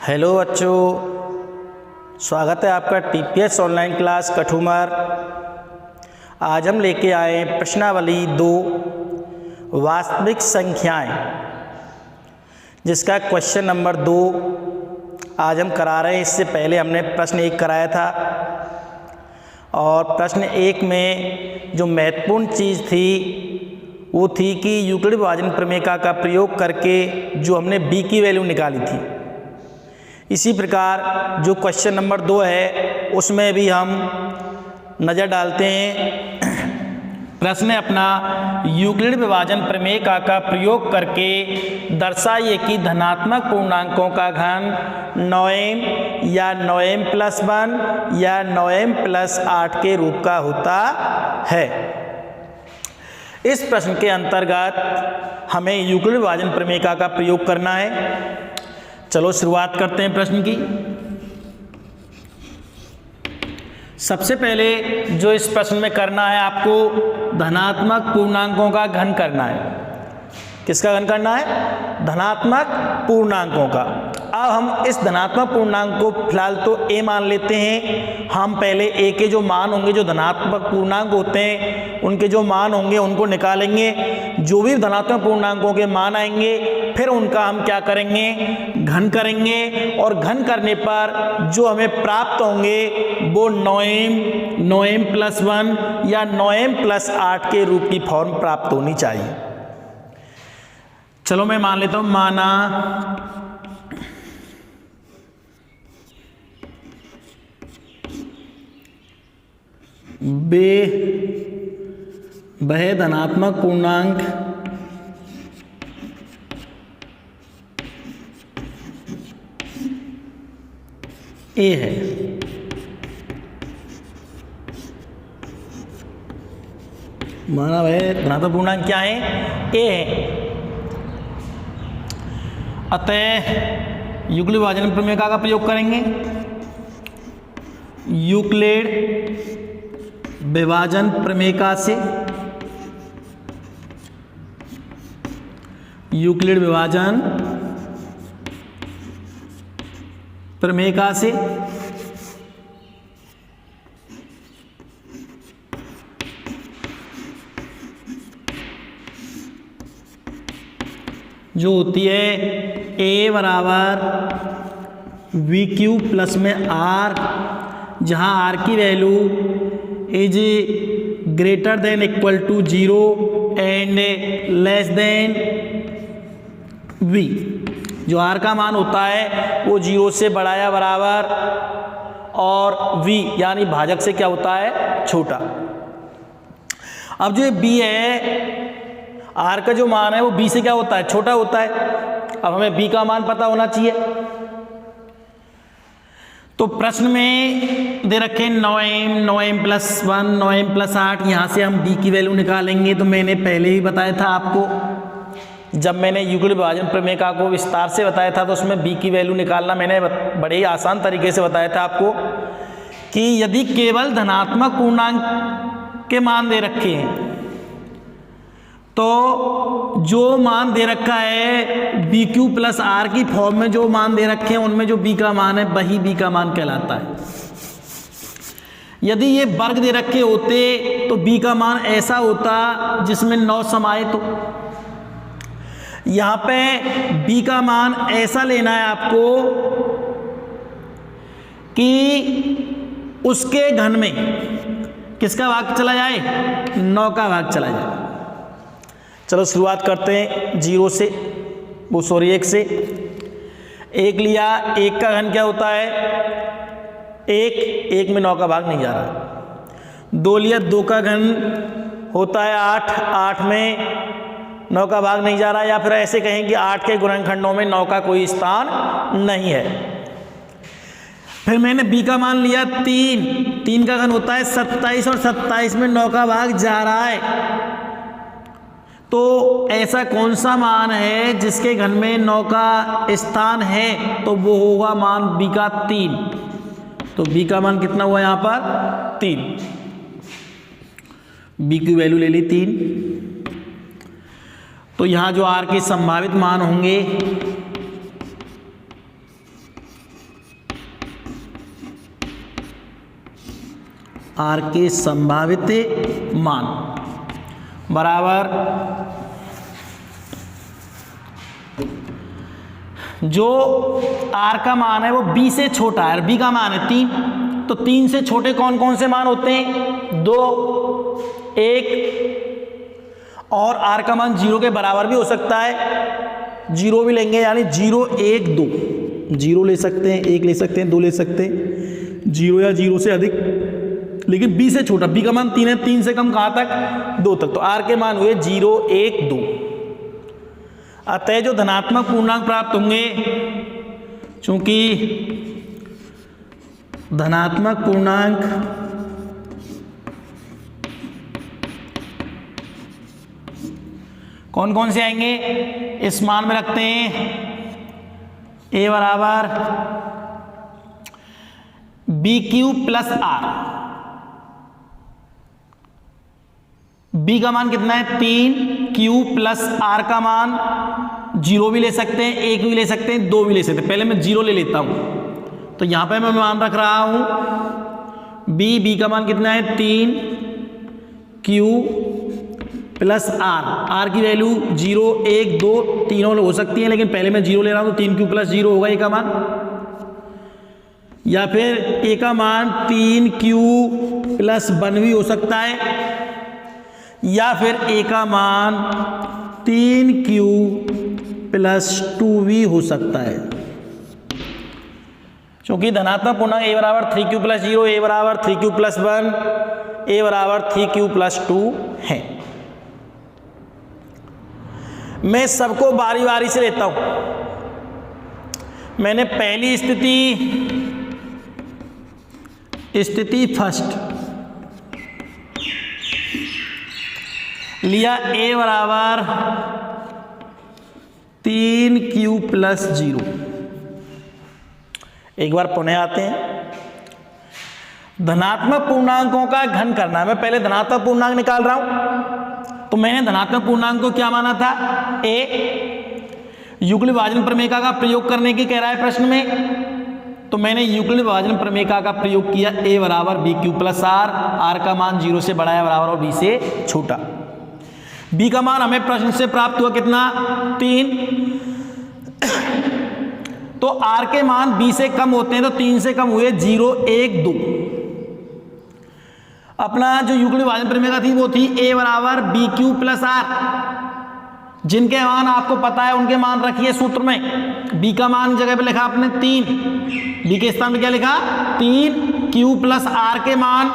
Hello बच्चों, स्वागत है आपका टीपीएस ऑनलाइन क्लास कठुमर। आज हम लेके आए हैं प्रश्नावली 2 वास्तविक संख्याएं, जिसका क्वेश्चन नंबर 2 आज हम करा रहे हैं। इससे पहले हमने प्रश्न 1 कराया था और प्रश्न 1 में जो महत्वपूर्ण चीज़ थी वो थी कि यूक्लिड विभाजन प्रमेय का प्रयोग करके जो हमने b की वैल्यू निकाली थी। इसी प्रकार जो क्वेश्चन नंबर 2 है उसमें भी हम नज़र डालते हैं। प्रश्न है अपना, यूक्लिड विभाजन प्रमेय का प्रयोग करके दर्शाइए कि धनात्मक पूर्णांकों का घन 9m या 9m+1 या 9m+8 के रूप का होता है। इस प्रश्न के अंतर्गत हमें यूक्लिड विभाजन प्रमेय का प्रयोग करना है। चलो शुरुआत करते हैं प्रश्न की। सबसे पहले जो इस प्रश्न में करना है आपको, धनात्मक पूर्णांकों का घन करना है। किसका घन करना है? धनात्मक पूर्णांकों का। अब हम इस धनात्मक पूर्णांक को फिलहाल तो a मान लेते हैं। हम पहले a के जो मान होंगे, जो धनात्मक पूर्णांक होते हैं उनके जो मान होंगे उनको निकालेंगे। जो भी धनात्मक पूर्णांकों के मान आएंगे फिर उनका हम क्या करेंगे? घन करेंगे। और घन करने पर जो हमें प्राप्त होंगे वो 9m+1 या 9m+8 के रूप की फॉर्म प्राप्त होनी चाहिए। चलो मैं मान लेता हूं, माना वह धनात्मक पूर्णांक a है। माना वह धनात्मक पूर्णांक क्या है? a है। अतः यूक्लिड विभाजन प्रमेय का प्रयोग करेंगे। यूक्लिड विभाजन प्रमेय से यूक्लिड विभाजन प्रमेय से जो होती है a बराबर VQ प्लस में R, जहाँ R की value is greater than equal to 0 and less than V। जो R का मान होता है वो 0 से बड़ा या बराबर और V यानी भाजक से क्या होता है? छोटा। अब जो B है, R का जो मान है वो B से क्या होता है? छोटा होता है। अब हमें B का मान पता होना चाहिए। तो प्रश्न में दे रखे 9m, 9m+1, 9m+8, यहाँ से हम b की वैल्यू निकालेंगे। तो मैंने पहले ही बताया था आपको, जब मैंने यूक्लिड विभाजन प्रमेय को विस्तार से बताया था तो उसमें b की वैल्यू निकालना मैंने बड़े ही आसान तरीके से बताया था आपको कि यदि केवल धनात्मक पूर्णांक के मान दे रखे हैं तो जो मान दे रखा है BQ प्लस R की फॉर्म में जो मान दे रखे हैं उनमें जो B का मान है वही B का मान कहलाता है। यदि ये वर्ग दे रखे होते तो B का मान ऐसा होता जिसमें 9 समाहित हो। यहाँ पे B का मान ऐसा लेना है आपको कि उसके घन में किसका भाग चला जाए? 9 का भाग चला जाए। चलो शुरुआत करते हैं 0 से, 1 से। 1 लिया, 1 का घन क्या होता है? 1 में 9 का भाग नहीं जा रहा। 2 लिया, 2 का घन होता है 8 में 9 का भाग नहीं जा रहा। या फिर ऐसे कहें कि 8 के गुणनखंडों में 9 का कोई स्थान नहीं है। फिर मैंने b का मान लिया 3 का घन होता है 27 और 27 में 9 का भाग जा रहा है। तो ऐसा कौन सा मान है जिसके घन में 9 का स्थान है? तो वो होगा मान b का 3। तो b का मान कितना हुआ यहाँ पर? 3। b की वैल्यू ले ली 3। तो यहाँ जो r के संभावित मान होंगे आर के संभावित मान बराबर जो आर का मान है वो बी से छोटा है और बी का मान है 3, तो 3 से छोटे कौन कौन से मान होते हैं? 2, 1 और आर का मान 0 के बराबर भी हो सकता है, 0 भी लेंगे यानी 0, 1, 2, 0 ले सकते हैं, 1 ले सकते हैं, 2 ले सकते हैं, 0 या 0 से अधिक, लेकिन बी से छोटा, बी का मान 3 है, 3 से कम कहाँ तक? 2 तक, तो आर के मान हुए 0, 1, 2। अतः जो धनात्मक पूर्णांक प्राप्त होंगे, चूंकि धनात्मक पूर्णांक कौन कौन से आएंगे इस मान में रखते हैं, ए बराबर b q plus r, b का मान कितना है 3, क्यू प्लस आर का मान 0 भी ले सकते हैं, 1 भी ले सकते हैं, 2 भी ले सकते हैं। पहले मैं 0 ले लेता हूं, तो यहां पे मैं मान रख रहा हूं बी का मान कितना है 3, क्यू प्लस आर की वैल्यू 0, 1, 2 तीनों हो सकती है, लेकिन पहले मैं 0 ले रहा हूं तो 3 क्यू प्लस 0 होगा ए का मान, या फिर ए का मान 3 क्यू प्लस 1 भी हो सकता है, या फिर ए का मान 3 क्यू प्लस 2 भी हो सकता है। क्योंकि धनात्मक पूर्णांक ए बराबर 3q प्लस 0, ए बराबर 3q प्लस 1, ए बराबर 3q प्लस 2 है। मैं सबको बारी बारी से लेता हूं। मैंने पहली स्थिति फर्स्ट लिया, ए बराबर 3q प्लस 0। एक बार पुनः आते हैं, धनात्मक पूर्णांकों का घन करना है। मैं पहले धनात्मक पूर्णांक निकाल रहा हूं, तो मैंने धनात्मक पूर्णांक को क्या माना था? ए। युगल विभाजन प्रमेयिका का प्रयोग करने की कह रहा है प्रश्न में, तो मैंने युगल विभाजन प्रमेयिका का प्रयोग किया, ए बराबर बी क्यू प्लस आर का मान 0 से बड़ा है बराबर और बी से छोटा। बी का मान हमें प्रश्न से प्राप्त हुआ कितना? 3। तो आर के मान बी से कम होते हैं, तो 3 से कम हुए 0, 1, 2। अपना जो युगल विभाजन प्रमेयिका थी वो थी ए बराबर बी क्यू प्लस आर, जिनके मान आपको पता है उनके मान रखिए सूत्र में। बी का मान जगह पे लिखा आपने 3, बी के स्थान पे क्या लिखा? 3, क्यू प्लस आर के मान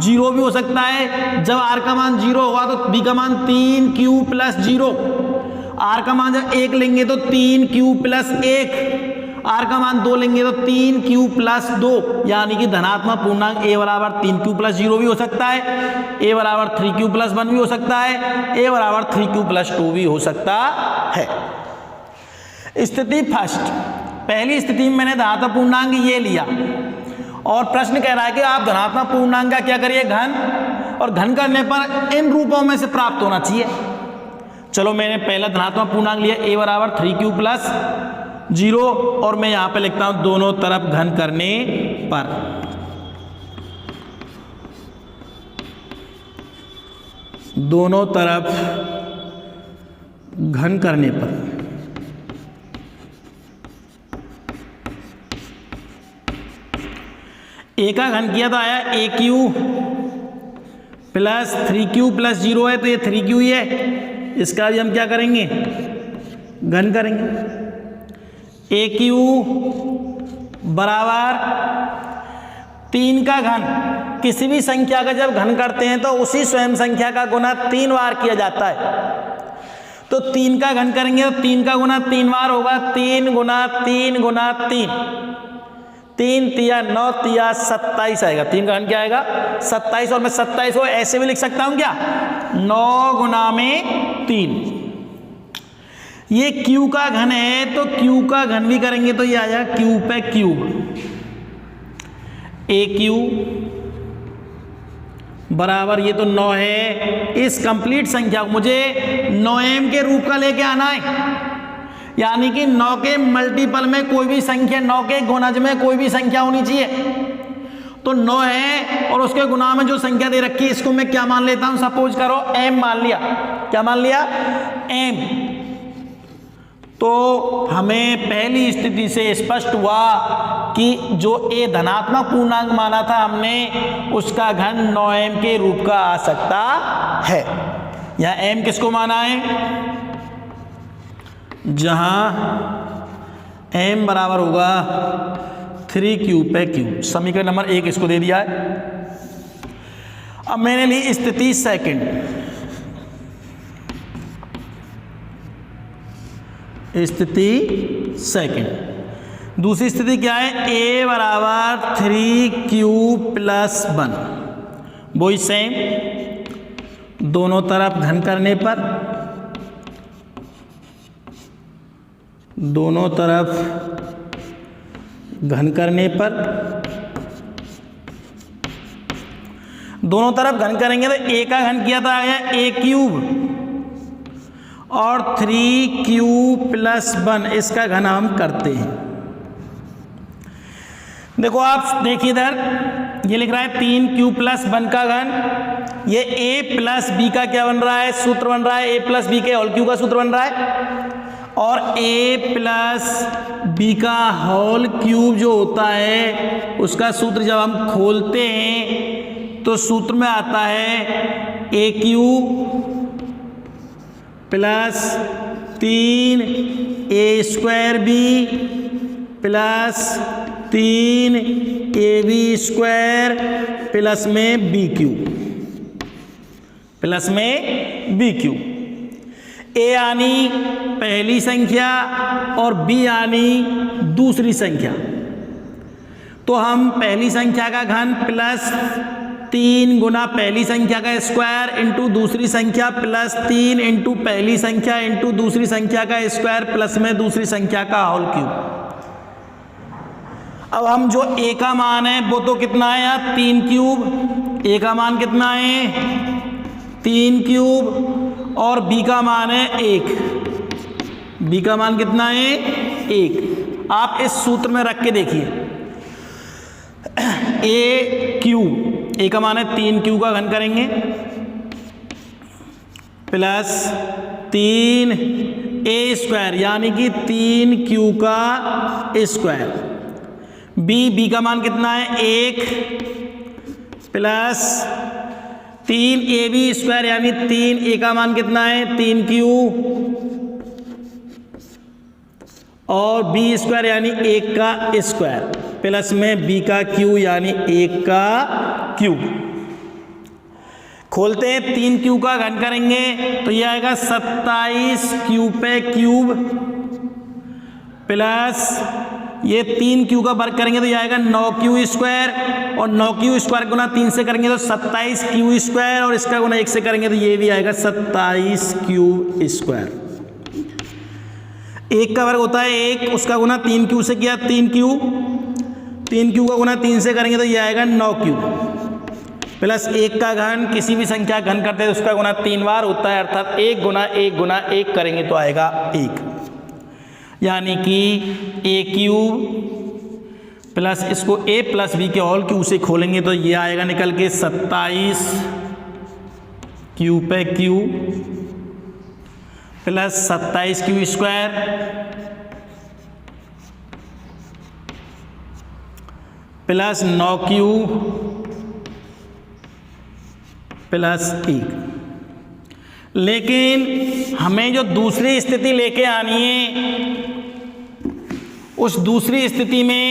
0 भी हो सकता है। जब आर का मान 0 होगा तो बी का मान 3 क्यू प्लस 0, आर का मान जब 1 लेंगे तो 3 क्यू प्लस 1, आर का मान 2 लेंगे तो 3 क्यू प्लस 2, यानी कि धनात्मक पूर्णांक ए बराबर 3 क्यू प्लस 0 भी हो सकता है, ए बराबर 3 क्यू प्लस 1 भी हो सकता है, ए बराबर 3 क्यू प्लस 2 भी हो सकता है। स्थिति फर्स्ट, पहली स्थिति में मैंने धनात्मक पूर्णांक ये लिया और प्रश्न कह रहा है कि आप धनात्मक पूर्णांक का क्या करिए? घन, और घन करने पर इन रूपों में से प्राप्त होना चाहिए। चलो मैंने पहला धनात्मक पूर्णांक लिया, ए बराबर 3 क्यू प्लस 0, और मैं यहां पे लिखता हूं दोनों तरफ घन करने पर। दोनों तरफ घन करने पर ए का घन किया तो आया ए क्यू प्लस 3q प्लस 0 है, तो ये 3q ही है, इसका भी हम क्या करेंगे? घन करेंगे। ए क्यू बराबर 3 का घन, किसी भी संख्या का जब घन करते हैं तो उसी स्वयं संख्या का गुना 3 बार किया जाता है। तो 3 का घन करेंगे तो 3 का गुना 3 बार होगा, 3 गुना 3 गुना 3, 3 तिया 9 तिया 27 आएगा। 3 का घन क्या आएगा? 27, और मैं 27 को ऐसे भी लिख सकता हूं क्या? 9 गुना में 3। ये Q का घन है, तो Q का घन भी करेंगे तो ये आ जाएगा Q पे क्यूब, ए क्यू बराबर, ये तो 9 है। इस कंप्लीट संख्या को मुझे 9m के रूप का लेके आना है, यानी कि 9 के मल्टीपल में कोई भी संख्या, 9 के गुणज में कोई भी संख्या होनी चाहिए। तो 9 है और उसके गुना में जो संख्या दे रखी है इसको मैं क्या मान लेता हूं, सपोज करो m मान लिया। क्या मान लिया? m। तो हमें पहली स्थिति से स्पष्ट हुआ कि जो a धनात्मक पूर्णांक माना था हमने, उसका घन 9m के रूप का आ सकता है। यहां m किसको माना है? जहां m बराबर होगा 3 क्यूब पे क्यूब। समीकरण नंबर 1 इसको दे दिया है। अब मैंने ली स्थिति सेकंड। स्थिति सेकंड, दूसरी स्थिति क्या है? a बराबर 3 क्यूब प्लस 1। वही सेम, दोनों तरफ घन करने पर, दोनों तरफ घन करने पर, दोनों तरफ घन करेंगे तो a का घन किया था a क्यूब और 3 क्यूब प्लस 1 इसका घन हम करते हैं। देखो आप देखिए इधर ये लिख रहा है 3 क्यूब प्लस 1 का घन। ये a प्लस b का क्या बन रहा है? सूत्र बन रहा है a प्लस बी के होल क्यूब का सूत्र बन रहा है। और a प्लस बी का होल क्यूब जो होता है उसका सूत्र जब हम खोलते हैं तो सूत्र में आता है a cube plus 3 a square b plus 3 ab square plus में b क्यूब, प्लस में b क्यूब। a यानी पहली संख्या और b यानी दूसरी संख्या। तो हम पहली संख्या का घन प्लस 3 गुना पहली संख्या का स्क्वायर इंटू दूसरी संख्या प्लस 3 इंटू पहली संख्या इंटू दूसरी संख्या का स्क्वायर प्लस में दूसरी संख्या का होल क्यूब। अब हम जो a का मान है वो तो कितना है यार? 3 क्यूब। a का मान कितना है? 3 क्यूब। और b का मान है 1। b का मान कितना है? 1। आप इस सूत्र में रख के देखिए, a क्यूब, a का मान है 3 क्यूब का घन करेंगे प्लस 3 a स्क्वायर यानी कि 3 क्यू का स्क्वायर। b का मान कितना है? 1 प्लस 3 ab स्क्वायर यानी 3 a का मान कितना है? 3 क्यू और b स्क्वायर यानी 1 का स्क्वायर प्लस में b का क्यू यानी 1 का क्यूब। खोलते हैं 3 क्यू का घन करेंगे तो यह आएगा 27 क्यूब पे क्यूब प्लस ये 3 क्यू का वर्ग करेंगे तो यह आएगा 9 क्यू स्क्वायर और 9 क्यू स्क्वायर गुना 3 से करेंगे तो 27 क्यू स्क्वायर और इसका गुना 1 से करेंगे तो ये भी आएगा 27 क्यू स्क्वायर। 1 का वर्ग होता है 1, उसका गुना 3 क्यू से किया 3 क्यू, 3 क्यू का गुना 3 से करेंगे तो ये आएगा 9 क्यू प्लस 1 का घन, किसी भी संख्या घन करते हैं तो उसका गुना 3 बार होता है, अर्थात 1 गुना 1 गुना 1 करेंगे तो आएगा 1, यानी कि a क्यूब प्लस इसको a प्लस बी के होल क्यूब से खोलेंगे तो ये आएगा निकल के 27 क्यू पे Q plus 27 Q square plus 9 Q plus 1। लेकिन हमें जो दूसरी स्थिति लेके आनी है उस दूसरी स्थिति में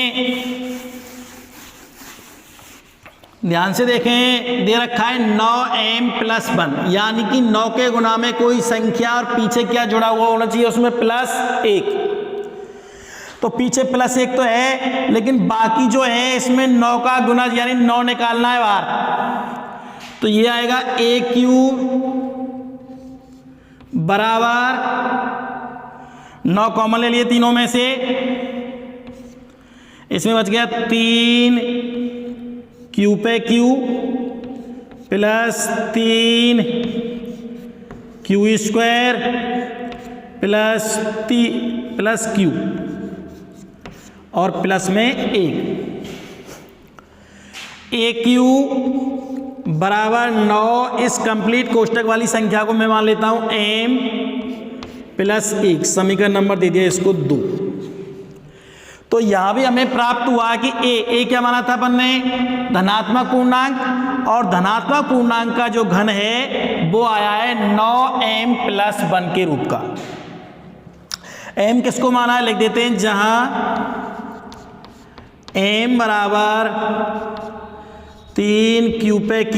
ध्यान से देखें, दे रखा है 9m प्लस 1 यानी कि 9 के गुना में कोई संख्या और पीछे क्या जुड़ा हुआ होना चाहिए? उसमें प्लस 1। तो पीछे प्लस 1 तो है लेकिन बाकी जो है इसमें 9 का गुना यानी 9 निकालना है बाहर, तो ये आएगा a क्यूब बराबर 9 कॉमन ले लिए तीनों में से, इसमें बच गया 3 क्यू पे Q plus 3 Q square plus Q और प्लस में 1। ए क्यू बराबर 9, इस कंप्लीट कोष्टक वाली संख्या को मैं मान लेता हूं m प्लस 1, समीकरण नंबर दे दिया इसको 2। तो यहां भी हमें प्राप्त हुआ कि ए क्या माना था अपन ने, धनात्मक पूर्णांक, और धनात्मक पूर्णांक का जो घन है वो आया है 9m प्लस 1 के रूप का। m किसको माना है लिख देते हैं, जहां m बराबर 3q पे q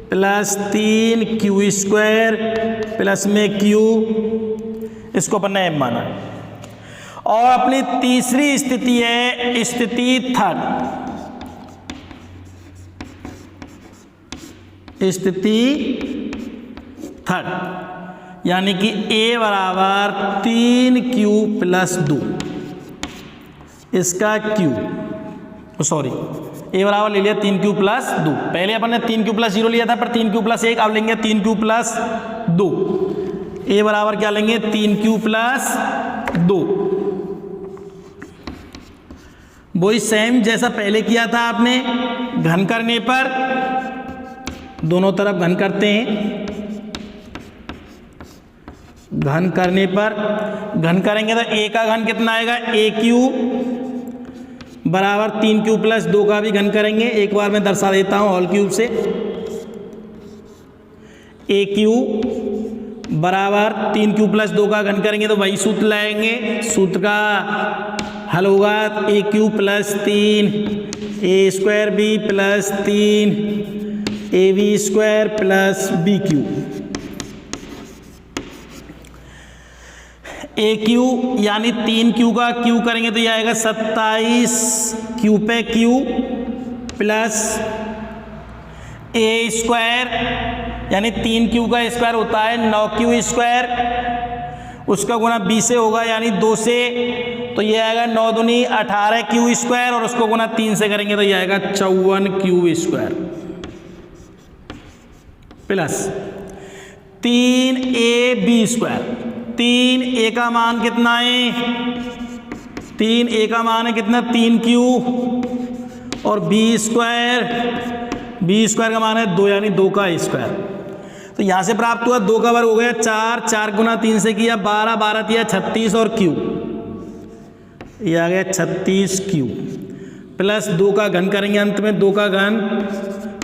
plus 3q square plus में q, इसको अपन ने m माना है। और अपनी तीसरी स्थिति है स्थिति थर्ड, यानी कि a बराबर 3q प्लस 2, इसका q, सॉरी a बराबर ले लिया 3q प्लस 2, पहले अपन ने 3q प्लस 0 लिया था, पर 3q प्लस 1, अब लेंगे 3q प्लस 2। a बराबर क्या लेंगे, 3q प्लस 2, वही सेम जैसा पहले किया था आपने। घन करने पर दोनों तरफ घन करते हैं, घन करने पर घन करेंगे तो a का घन कितना आएगा, ए क्यू बराबर 3q प्लस 2 का भी घन करेंगे, एक बार मैं दर्शा देता हूं होल क्यूब से। ए क्यू बराबर 3q प्लस 2 का घन करेंगे तो वही सूत्र लाएंगे, सूत्र का हल होगा a cube plus 3 a square b plus 3 a b square plus b cube. A cube यानी 3q का q करेंगे तो ये आएगा 27q पे q प्लस ए स्क्वायर, यानी 3q का स्क्वायर होता है 9q स्क्वायर, उसका गुना b से होगा यानी 2 से, तो ये आएगा 9 दूनी 18q स्क्वायर, और उसको गुना 3 से करेंगे तो ये आएगा 54q square plus 3ab square. 3a का मान कितना है, 3a का मान है कितना 3q, और b स्क्वायर का मान है 2 यानी 2 का स्क्वायर। तो यहां से प्राप्त हुआ 2 का वर्ग हो गया 4, 4 गुना 3 से किया 12, 12 किया 36 और q, ये आ गया 36q प्लस 2 का घन करेंगे अंत में, 2 का घन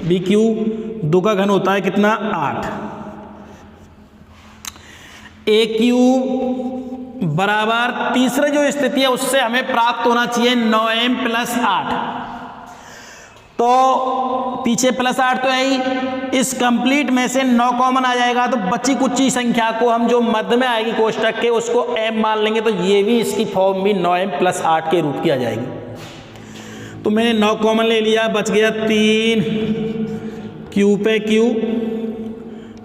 bq, 2 का घन होता है कितना 8। ए क्यू बराबर तीसरा जो स्थिति है उससे हमें प्राप्त होना चाहिए 9m प्लस 8, तो पीछे प्लस 8 तो है ही, इस कंप्लीट में से 9 कॉमन आ जाएगा, तो बची कुची संख्या को हम जो मध्य में आएगी कोष्टक के उसको m मान लेंगे, तो ये भी इसकी फॉर्म भी 9m प्लस 8 के रूप की आ जाएगी। तो मैंने 9 कॉमन ले लिया, बच गया 3q पे q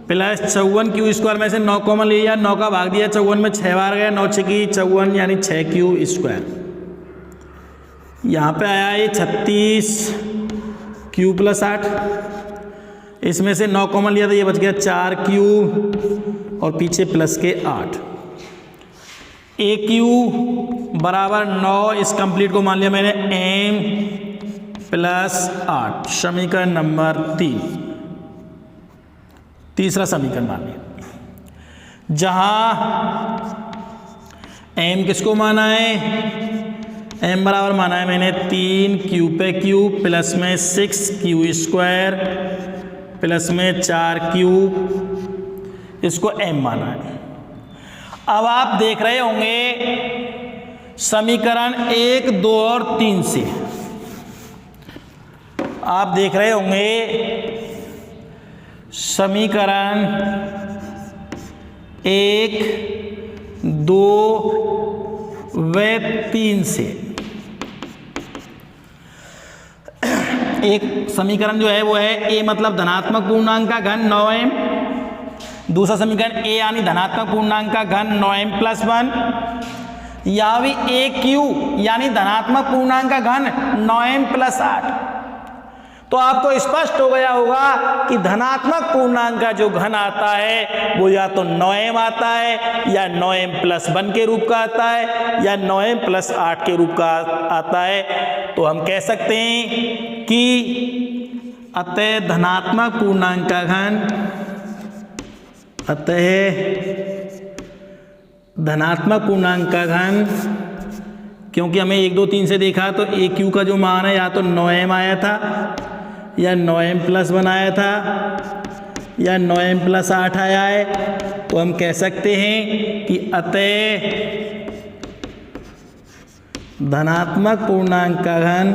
प्लस 54q स्क्वायर में से 9 कॉमन ले लिया, 9 का भाग दिया 54 में 6 बार गया, 9 6 की 54 यानी 6q स्क्वायर। यहाँ पे आया ये 36q प्लस 8, इसमें से 9 कॉमन लिया तो ये बच गया 4q और पीछे प्लस के 8। ए क्यू बराबर 9, इस कंप्लीट को मान लिया मैंने m प्लस 8, समीकरण नंबर 3, तीसरा समीकरण मान लिया, जहां m किसको माना है, m बराबर माना है मैंने 3q पे q प्लस में 6q स्क्वायर प्लस में 4q, इसको m माना है। अब आप देख रहे होंगे समीकरण 1, 2 और 3 से, आप देख रहे होंगे समीकरण 1, 2 व 3 से। एक समीकरण जो है वो है a मतलब धनात्मक पूर्णांक का घन 9m, दूसरा समीकरण a यानी धनात्मक पूर्णांक का घन 9m प्लस 1, या भी ए क्यू यानी धनात्मक पूर्णांक का घन 9m प्लस 8। तो आपको स्पष्ट हो गया होगा कि धनात्मक पूर्णांक का जो घन आता है वो या तो 9m आता है, या 9m प्लस 1 के रूप का आता है, या 9m प्लस 8 के रूप का आता है। तो हम कह सकते हैं कि अतः धनात्मक पूर्णांक का घन, अतः धनात्मक पूर्णांक का घन, क्योंकि हमें 1 2 3 से देखा तो ए क्यू का जो मान है या तो 9m आया था या 9m+1 आया था या 9m+8 आया है, तो हम कह सकते हैं कि अतः धनात्मक पूर्णांक का घन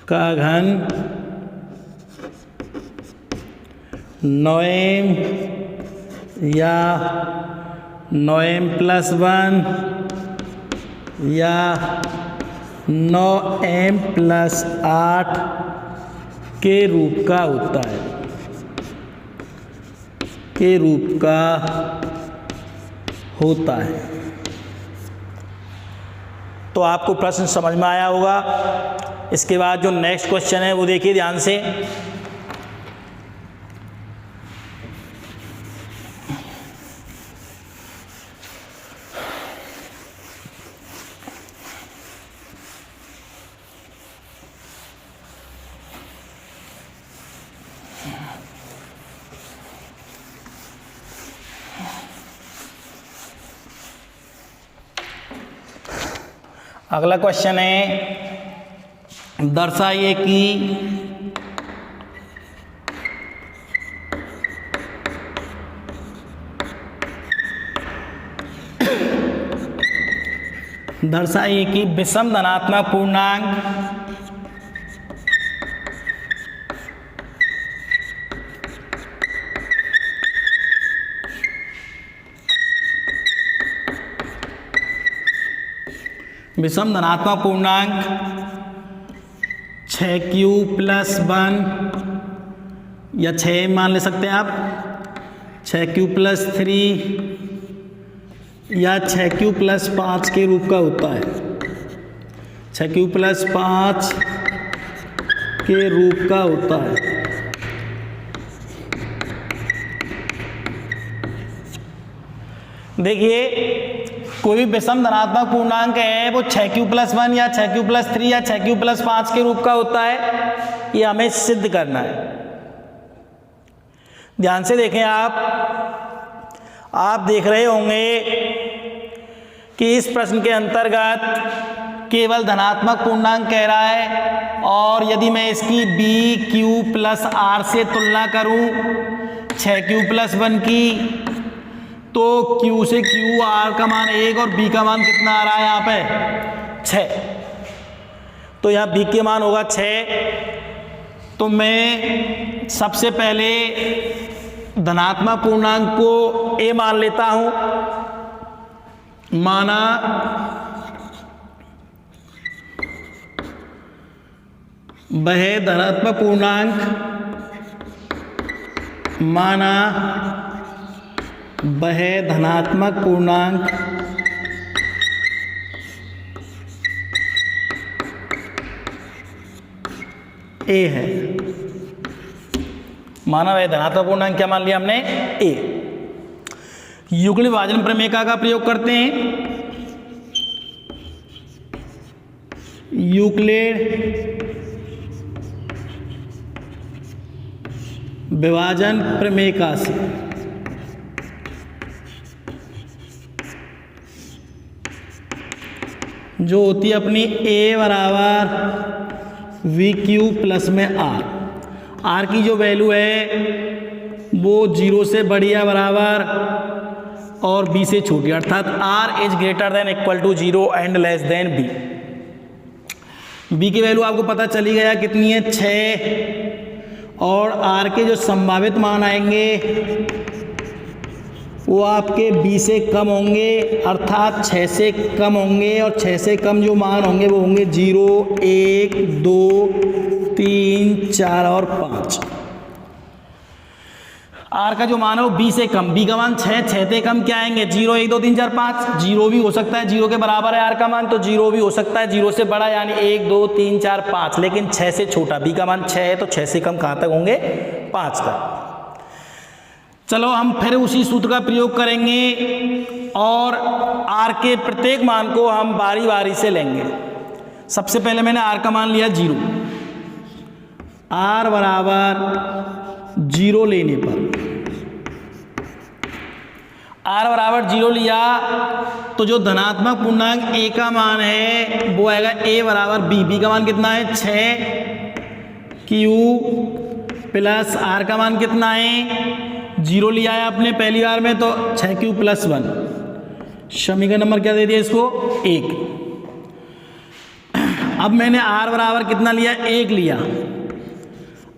का 9m या 9m+1 या 9m+8 के रूप का होता है, के रूप का होता है। तो आपको प्रश्न समझ में आया होगा। इसके बाद जो नेक्स्ट क्वेश्चन है वो देखिए ध्यान से। अगला क्वेश्चन है, दर्शाइए कि विषम धनात्मक पूर्णांक विषम धनात्मक पूर्णांक 6q+1 या 6 मान ले सकते हैं आप, 6q+3 या 6q+5 के रूप का होता है, 6q+5 के रूप का होता है। देखिए कोई भी विषम धनात्मक पूर्णांक है वो 6q+1 या 6q+3 या 6q+5 के रूप का होता है, ये हमें सिद्ध करना है। ध्यान से देखें, आप देख रहे होंगे कि इस प्रश्न के अंतर्गत केवल धनात्मक पूर्णांक कह रहा है, और यदि मैं इसकी BQ+R से तुलना करूं 6q+1 की, तो Q से QR का मान 1 और B का मान कितना आ रहा है यहाँ पे 6, तो यहाँ B के मान होगा 6। तो मैं सबसे पहले धनात्मक पूर्णांक को A मान लेता हूँ, माना वह धनात्मक पूर्णांक, माना वह धनात्मक पूर्णांक A है, माना वह धनात्मक पूर्णांक क्या मान लिया हमने A। यूक्लिड विभाजन प्रमेय का प्रयोग करते हैं। यूक्लिड विभाजन प्रमेय से जो होती है अपनी A बराबर VQ+R, R की जो वैल्यू है वो 0 से बड़ी या बराबर और B से छोटी, अर्थात R is greater than equal to 0 and less than B। B की वैल्यू आपको पता चली गया कितनी है 6, और R के जो संभावित मान आएंगे वो आपके B से कम होंगे, अर्थात 6 से कम होंगे, और 6 से कम जो मान होंगे वो होंगे 0, 1, 2, 3, 4 और 5। R का जो मान है वो B से कम, B का मान 6 से कम क्या आएंगे 0, 1, 2, 3, 4, 5, 0 भी हो सकता है, 0 के बराबर है R का मान तो 0 भी हो सकता है, 0 से बड़ा यानी 1, 2, 3, 4, 5, लेकिन 6 से छोटा। B का मान 6 है तो 6 से कम कहाँ तक होंगे 5 तक। चलो हम फिर उसी सूत्र का प्रयोग करेंगे और r के प्रत्येक मान को हम बारी बारी से लेंगे। सबसे पहले मैंने r का मान लिया 0, r बराबर 0 लेने पर r बराबर 0 लिया तो जो धनात्मक पूर्णांक a का मान है वो आएगा a बराबर b का मान कितना है 6q प्लस r का मान कितना है 0 लिया है आपने पहली बार में तो 6q प्लस 1, समीकरण नंबर क्या दे दिया इसको 1। अब मैंने r बराबर कितना लिया 1 लिया,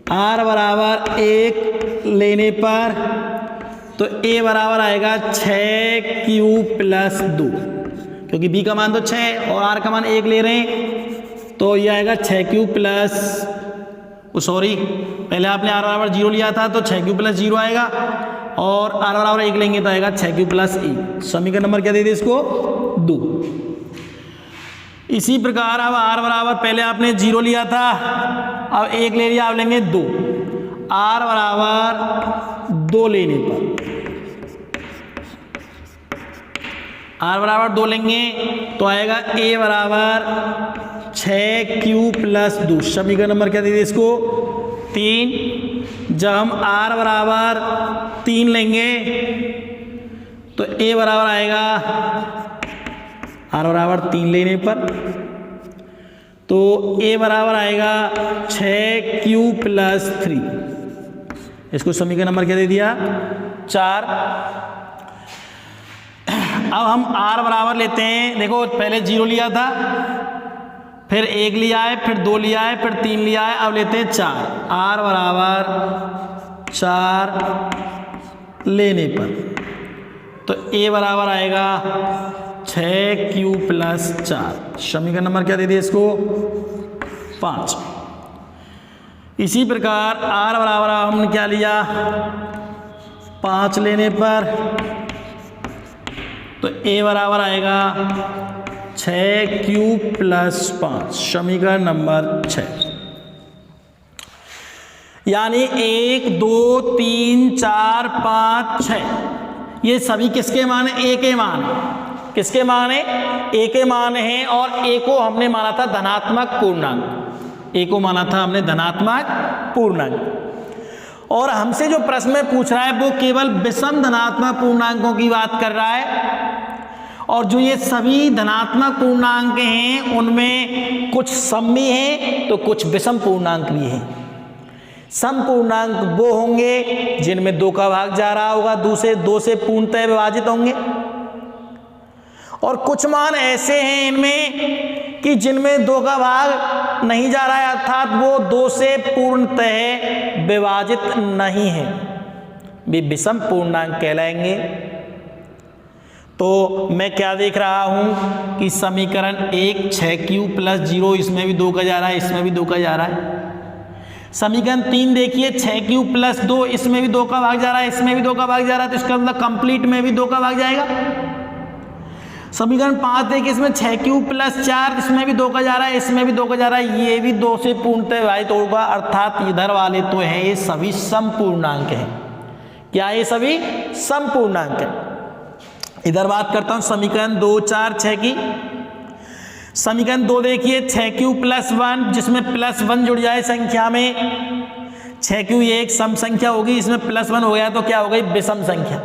r बराबर 1 लेने पर तो a बराबर आएगा 6q प्लस 2, क्योंकि b का मान तो 6 और r का मान 1 ले रहे हैं तो ये आएगा 6q प्लस पहले आपने r बराबर 0 लिया था तो 6q प्लस 0 आएगा और r बराबर 1 लेंगे तो आएगा 6q प्लस 1। समीकरण नंबर क्या दे दिया इसको 2। इसी प्रकार अब r बराबर पहले आपने 0 लिया था, अब 1 ले लिया, अब लेंगे 2, r बराबर 2 लेने पर r बराबर 2 लेंगे तो आएगा a बराबर 6q प्लस 2। समीकरण नंबर क्या दे दिया इसको 3। जब हम r बराबर 3 लेंगे तो a बराबर आएगा r बराबर 3 लेने पर तो a बराबर आएगा 6q प्लस 3। इसको समीकरण नंबर क्या दे दिया 4। अब हम r बराबर लेते हैं, देखो पहले 0 लिया था, फिर 1 लिया है, फिर 2 लिया है, फिर 3 लिया है, अब लेते हैं 4, r बराबर 4 लेने पर तो a बराबर आएगा 6q प्लस 4। समीकरण नंबर क्या दे दिया इसको 5। इसी प्रकार r बराबर हमने क्या लिया 5 लेने पर तो a बराबर आएगा 6q प्लस 5। समीकरण नंबर 6। यानी 1 2 3 4 5 6 ये सभी किसके मान है a के मान है। किसके मान है a के मान है और a को हमने माना था धनात्मक पूर्णांक, a को माना था हमने धनात्मक पूर्णांक। और हमसे जो प्रश्न में पूछ रहा है वो केवल विषम धनात्मक पूर्णांकों की बात कर रहा है और जो ये सभी धनात्मक पूर्णांक हैं उनमें कुछ सम भी हैं तो कुछ विषम पूर्णांक भी हैं। सम पूर्णांक वो होंगे जिनमें 2 का भाग जा रहा होगा, 2 से पूर्णतः विभाजित होंगे, और कुछ मान ऐसे हैं इनमें कि जिनमें 2 का भाग नहीं जा रहा है अर्थात वो 2 से पूर्णतः विभाजित नहीं है, वे विषम पूर्णांक कहलाएंगे। तो मैं क्या देख रहा हूं कि समीकरण 1 6q प्लस 0 इसमें भी 2 का जा रहा है, इसमें भी 2 का जा रहा है। समीकरण 3 देखिए 6q प्लस 2 इसमें भी 2 का भाग जा रहा है, इसमें भी 2 का भाग जा रहा है, तो इसका मतलब कंप्लीट में भी 2 का भाग जाएगा। समीकरण 5 देखिए इसमें 6q प्लस 4 इसमें भी 2 का जा रहा है, इसमें भी 2 का जा रहा है, ये भी 2 से पूर्णतः विभाजित होगा अर्थात इधर वाले तो है ये सभी समपूर्णांक हैं। क्या ये सभी समपूर्णांक है। इधर बात करता हूं समीकरण 2 4 6 की। समीकरण 2 देखिए 6q प्लस 1 जिसमें प्लस 1 जुड़ जाए संख्या में, 6q ये एक सम संख्या होगी, इसमें प्लस 1 हो गया तो क्या हो गई विषम संख्या।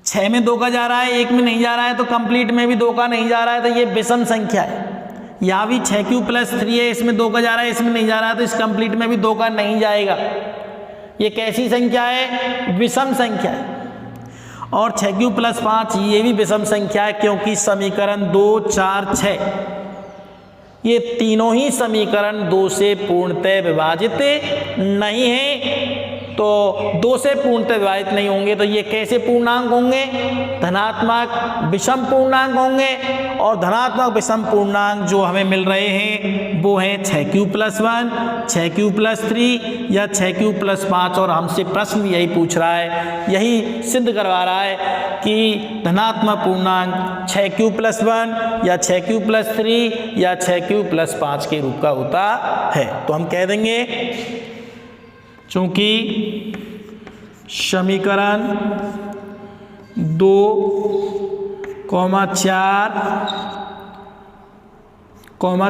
6 में 2 का जा रहा है, 1 में नहीं जा रहा है, तो कंप्लीट में भी 2 का नहीं जा रहा है, तो ये विषम संख्या है। यहाँ भी 6q प्लस 3 है, इसमें 2 का जा रहा है, इसमें नहीं जा रहा है, तो इस कंप्लीट में भी 2 का नहीं जाएगा। ये कैसी संख्या है विषम संख्या है। और 6q प्लस 5 ये भी विषम संख्या है क्योंकि समीकरण 2 4 6 ये तीनों ही समीकरण 2 से पूर्णतः विभाजित नहीं है। तो 2 से पूर्णतः विभाजित नहीं होंगे तो ये कैसे पूर्णांक होंगे, धनात्मक विषम पूर्णांक होंगे। और धनात्मक विषम पूर्णांक जो हमें मिल रहे हैं वो हैं 6q प्लस 1, 6q प्लस 3 या 6q प्लस 5। और हमसे प्रश्न यही पूछ रहा है, यही सिद्ध करवा रहा है कि धनात्मक पूर्णांक 6q प्लस 1 या 6q प्लस 3 या 6q प्लस 5 के रूप का होता है। तो हम कह देंगे चूंकि समीकरण 2, 4,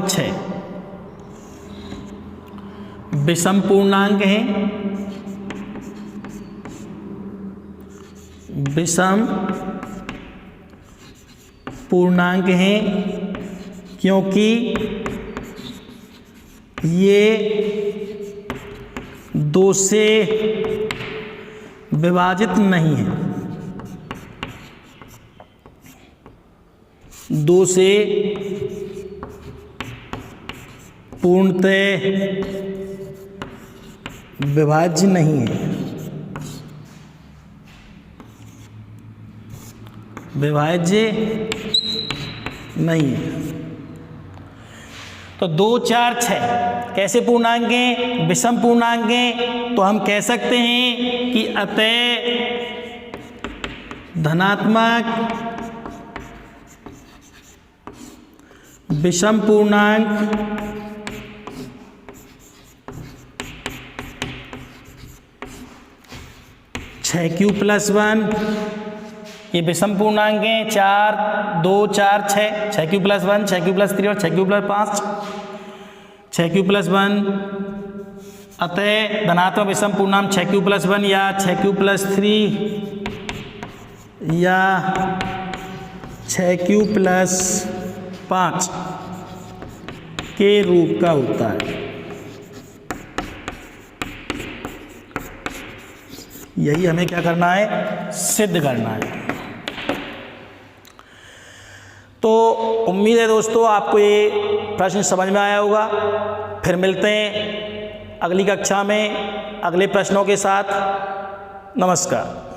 6 विषम पूर्णांक हैं, विषम पूर्णांक हैं क्योंकि ये 2 से विभाजित नहीं है, 2 से पूर्णतः विभाज्य नहीं है, विभाज्य नहीं है। तो 2, 4, 6 कैसे पूर्णांक हैं? विषम पूर्णांक हैं। तो हम कह सकते हैं कि अतः धनात्मक विषम पूर्णांक क्यू प्लस 1, ये विषम पूर्णांक हैं 4, 2, 4, 6 क्यू प्लस 1, 6 क्यू प्लस 3 और 6 क्यू प्लस 5, 6 क्यू प्लस 1। अतः धनात्मक विषम पूर्णांक 6 क्यू प्लस 1 या 6 क्यू प्लस 3 या 6 क्यू प्लस 5 के रूप का होता है। यही हमें क्या करना है? सिद्ध करना है। तो उम्मीद है दोस्तों आपको ये प्रश्न समझ में आया होगा। फिर मिलते हैं अगली कक्षा में अगले प्रश्नों के साथ। नमस्कार।